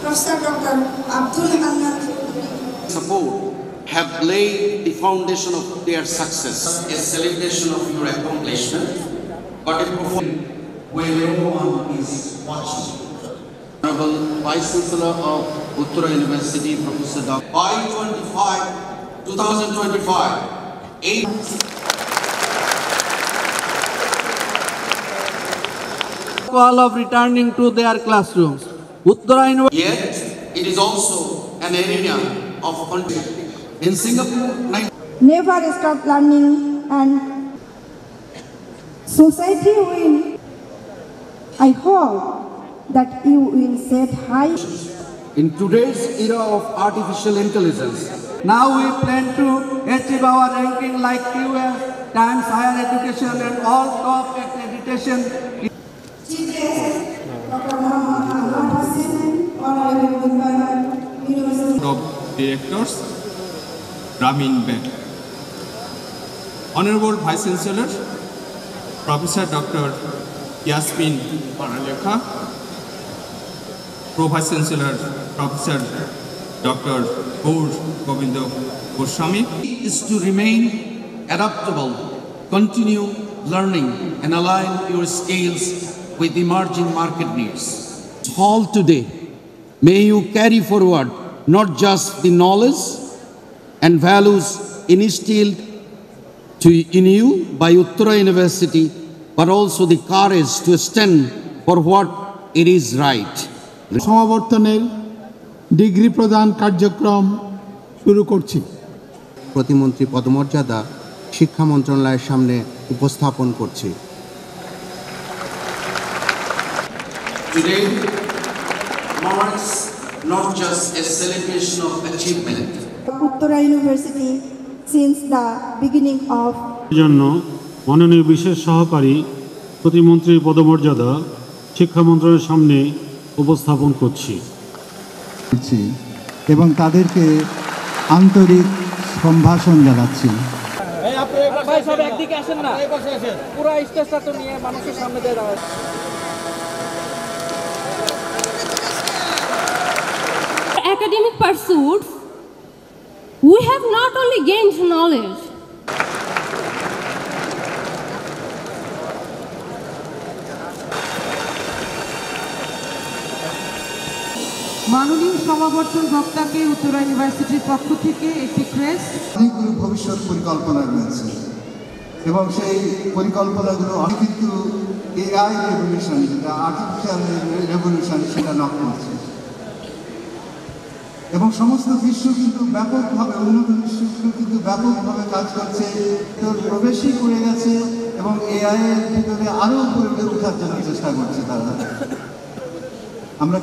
Professor Dr. Abdul Hannan support have laid the foundation of their success. A celebration of your accomplishment, but a performance where everyone is watching. Honorable Vice Chancellor of Uttara University, Professor Dr. By 2025, 8 of returning to their classrooms. Uttara University. Yet, it is also an arena of country. In Singapore, never stop learning and society will. I hope that you will set high. In today's era of artificial intelligence, now we plan to achieve our ranking like QS, Times Higher Education and all top accreditation. of Directors, Grameen Bank. Honorable Vice Chancellor, Professor Dr. Yasmin Paralekha, Pro Vice Chancellor, Professor Dr. Gaur Govindo Goswami. is to remain adaptable, continue learning and align your skills with emerging market needs. Hall today, may you carry forward not just the knowledge and values instilled in you by Uttara University, but also the courage to stand for what it is right. সমাবর্তনের degree প্রদান কার্যক্রম শুরু করছি। প্রতিমন্ত্রী পদমর্যাদা শিক্ষা মন্ত্রণালয়ের সামনে উপস্থাপন করছি। Today marks not just a celebration of achievement. Uttara University since the beginning of জন্য মাননীয় বিশেষ সহকারী প্রতিমন্ত্রীর পদমর্যাদা শিক্ষা মন্ত্রণালয়ের সামনে উপস্থাপন করছি এবং তাদেরকে আন্তরিক সম্ভাষণ জানাচ্ছি। Academic pursuits, we have not only gained knowledge, মাননীয় সমাবর্তন বক্তাকে উত্তরা ইউনিভার্সিটির পক্ষ থেকে একটি ক্রেস্ট। অনেকগুলো ভবিষ্যৎ পরিকল্পনা রয়েছে এবং সেই পরিকল্পনাগুলো আমি কিন্তু এআই রেভলিউশন, যেটা আর্টিফিশিয়াল রেভলিউশন, সেটা নক করছে এবং সমস্ত বিশ্ব কিন্তু ব্যাপকভাবে, উন্নত বিশ্ব কিন্তু ব্যাপকভাবে কাজ করছে, তোর প্রবেশই করে গেছে এবং এআই এর ভিতরে আরও উপরে ওঠার জন্য চেষ্টা করছে তারা। আমরা